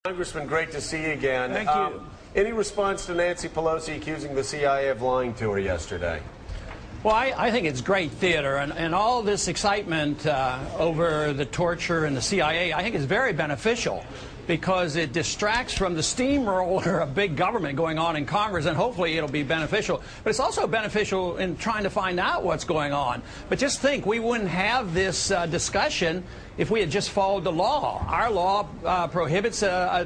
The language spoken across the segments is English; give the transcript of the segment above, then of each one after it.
Congressman, great to see you again. Thank you. Any response to Nancy Pelosi accusing the CIA of lying to her yesterday? Well, I think it's great theater, and all this excitement over the torture and the CIA, I think is very beneficial because it distracts from the steamroller of big government going on in Congress, and hopefully it'll be beneficial. But it's also beneficial in trying to find out what's going on. But just think, we wouldn't have this discussion if we had just followed the law. Our law prohibits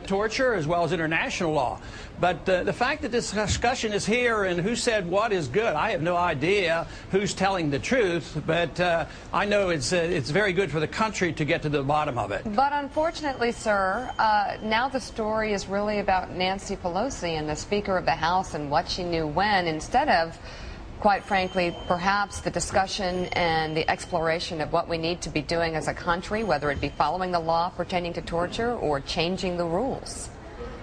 torture as well as international law. But the fact that this discussion is here and who said what is good, I have no idea who's telling the truth, but I know it's very good for the country to get to the bottom of it. But unfortunately, sir, now the story is really about Nancy Pelosi and the Speaker of the House and what she knew when, instead of, quite frankly, perhaps the discussion and the exploration of what we need to be doing as a country, whether it be following the law pertaining to torture or changing the rules.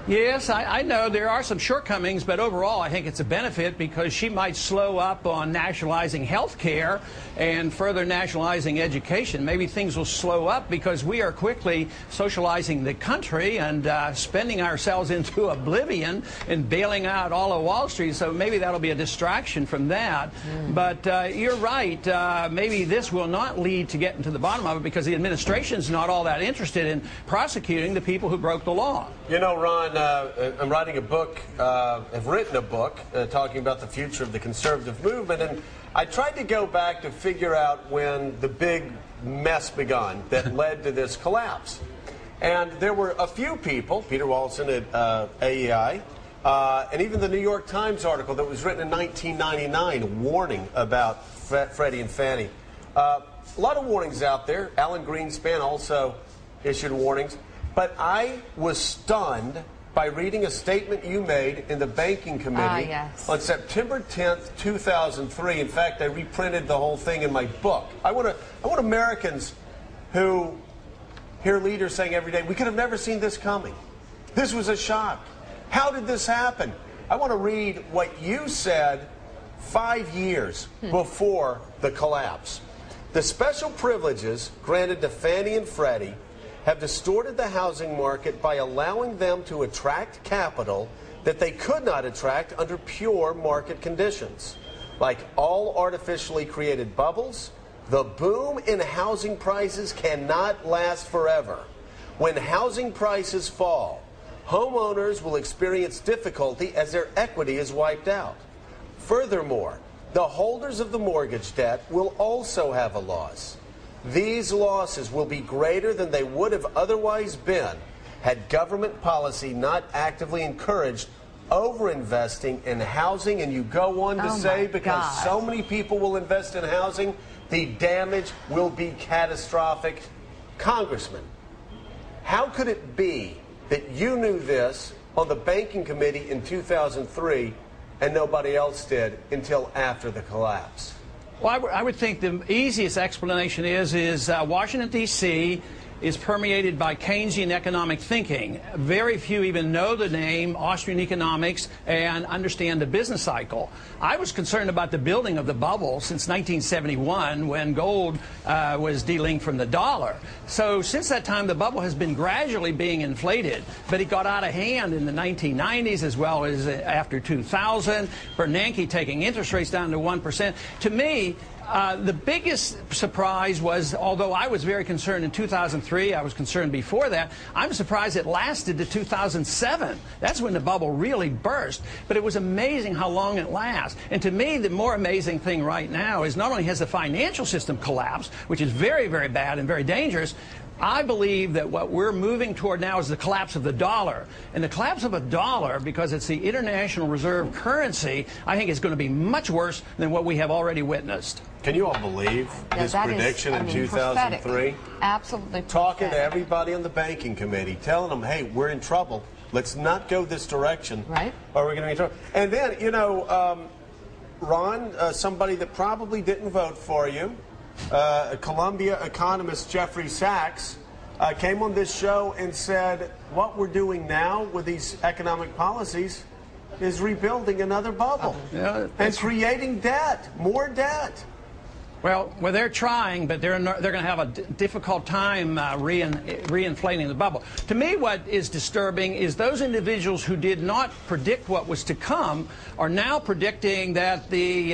Yes, I know there are some shortcomings, but overall I think it's a benefit because she might slow up on nationalizing health care and further nationalizing education. Maybe things will slow up because we are quickly socializing the country and spending ourselves into oblivion and bailing out all of Wall Street, so maybe that'll be a distraction from that. But you're right, maybe this will not lead to getting to the bottom of it because the administration's not all that interested in prosecuting the people who broke the law. You know, Ron, I'm writing a book, have written a book talking about the future of the conservative movement, and I tried to go back to figure out when the big mess began that led to this collapse. And there were a few people, Peter Walson at AEI, and even the New York Times article that was written in 1999 warning about Freddie and Fannie. A lot of warnings out there. Alan Greenspan also issued warnings. But I was stunned by reading a statement you made in the Banking Committee on September 10th, 2003. In fact, I reprinted the whole thing in my book. I want Americans who hear leaders saying every day, we could have never seen this coming. This was a shock. How did this happen? I want to read what you said 5 years before the collapse. The special privileges granted to Fannie and Freddie have distorted the housing market by allowing them to attract capital that they could not attract under pure market conditions. Like all artificially created bubbles, the boom in housing prices cannot last forever. When housing prices fall, homeowners will experience difficulty as their equity is wiped out. Furthermore, the holders of the mortgage debt will also have a loss. These losses will be greater than they would have otherwise been had government policy not actively encouraged overinvesting in housing. And you go on to say, because so many people will invest in housing, the damage will be catastrophic. Congressman, how could it be that you knew this on the Banking Committee in 2003 and nobody else did until after the collapse? Well, I would think the easiest explanation is Washington, D.C. is permeated by Keynesian economic thinking. Very few even know the name Austrian economics and understand the business cycle. I was concerned about the building of the bubble since 1971 when gold was delinked from the dollar. So since that time, the bubble has been gradually being inflated, but it got out of hand in the 1990s as well as after 2000. Bernanke taking interest rates down to 1%. To me, the biggest surprise was, although I was very concerned in 2003, I was concerned before that, I'm surprised it lasted to 2007. That's when the bubble really burst. But it was amazing how long it lasts. And to me, the more amazing thing right now is not only has the financial system collapsed, which is very, very bad and very dangerous, I believe that what we're moving toward now is the collapse of the dollar. And the collapse of a dollar, because it's the international reserve currency, I think is going to be much worse than what we have already witnessed. Can you all believe this prediction in 2003? Prophetic. Absolutely Talking to everybody on the Banking Committee, telling them, hey, we're in trouble. Let's not go this direction. Right. Or we're going to be in trouble. And then, you know, Ron, somebody that probably didn't vote for you, Columbia economist Jeffrey Sachs came on this show and said what we're doing now with these economic policies is rebuilding another bubble and creating debt, more debt. Well, they're trying, but they're going to have a difficult time reinflating the bubble. To me, what is disturbing is those individuals who did not predict what was to come are now predicting that the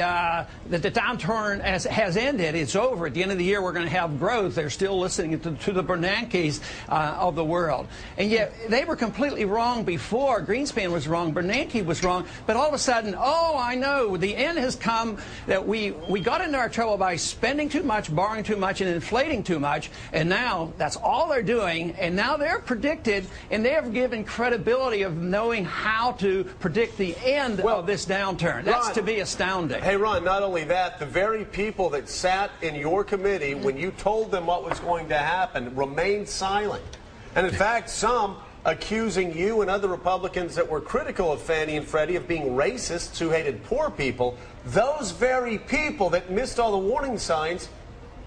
downturn has ended. It's over. At the end of the year, we're going to have growth. They're still listening to the Bernankes of the world. And yet, they were completely wrong before. Greenspan was wrong. Bernanke was wrong. But all of a sudden, oh, I know, the end has come, that we got into our trouble by spending too much, borrowing too much, and inflating too much, and now that's all they're doing, and now they're predicted, and they have given credibility of knowing how to predict the end of this downturn. That's Ron, to be astounding. Hey, Ron, not only that, the very people that sat in your committee when you told them what was going to happen remained silent. And in fact, some accusing you and other Republicans that were critical of Fannie and Freddie of being racists who hated poor people. Those very people that missed all the warning signs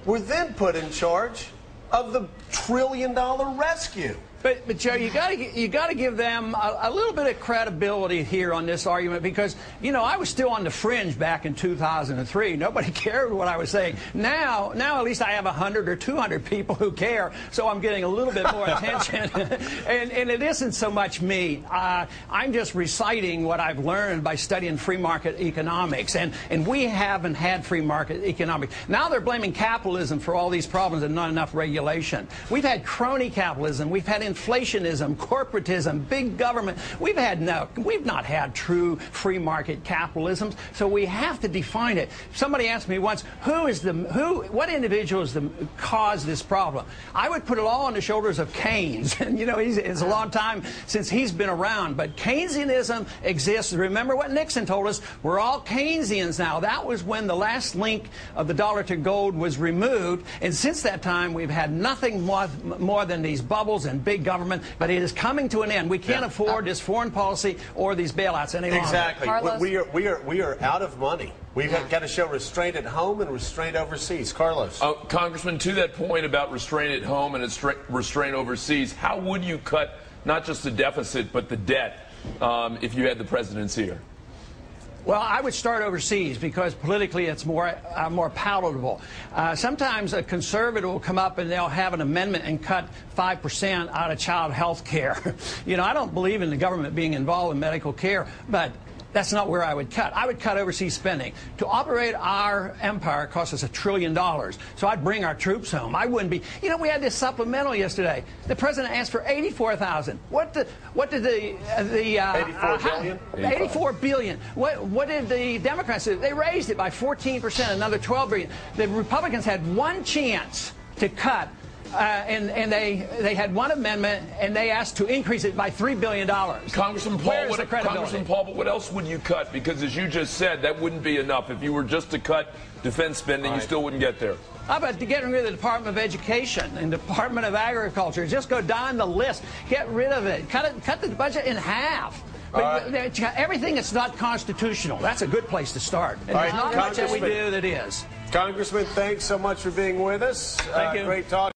were then put in charge of the trillion-dollar rescue. But Joe, you got to give them a little bit of credibility here on this argument, because I was still on the fringe back in 2003. Nobody cared what I was saying. Now at least I have 100 or 200 people who care, so I'm getting a little bit more attention. and it isn't so much me. I'm just reciting what I've learned by studying free market economics, and we haven't had free market economics. Now they're blaming capitalism for all these problems and not enough regulation. We've had crony capitalism. We've had inflationism, corporatism, big government. We've not had true free market capitalism, so we have to define it. Somebody asked me once, what individuals caused this problem? I would put it all on the shoulders of Keynes. And it's a long time since he's been around, but Keynesianism exists. Remember what Nixon told us? We're all Keynesians now. That was when the last link of the dollar to gold was removed, and since that time we've had nothing more than these bubbles and big government, but it is coming to an end. We can't afford this foreign policy or these bailouts any longer. Exactly. We are out of money. We've got to show restraint at home and restraint overseas. Carlos. Congressman, to that point about restraint at home and restraint overseas, how would you cut not just the deficit but the debt if you had the presidency here? Well, I would start overseas because politically it's more palatable. Sometimes a conservative will come up and they'll have an amendment and cut 5% out of child health care. I don't believe in the government being involved in medical care, but that's not where I would cut. I would cut overseas spending. To operate our empire costs us $1 trillion. So I'd bring our troops home. I wouldn't be. We had this supplemental yesterday. The president asked for $84,000. What did the 84 billion? 84 billion. What did the Democrats do? They raised it by 14%, another $12 billion. The Republicans had one chance to cut. And they had one amendment, and they asked to increase it by $3 billion. Congressman Paul, but what else would you cut? Because as you just said, that wouldn't be enough. If you were just to cut defense spending, you still wouldn't get there. How about getting rid of the Department of Education and Department of Agriculture? Just go down the list. Get rid of it. Cut the budget in half. But everything that's not constitutional, that's a good place to start. And there's not much that we do that is. Congressman, thanks so much for being with us. Thank you. Great talk.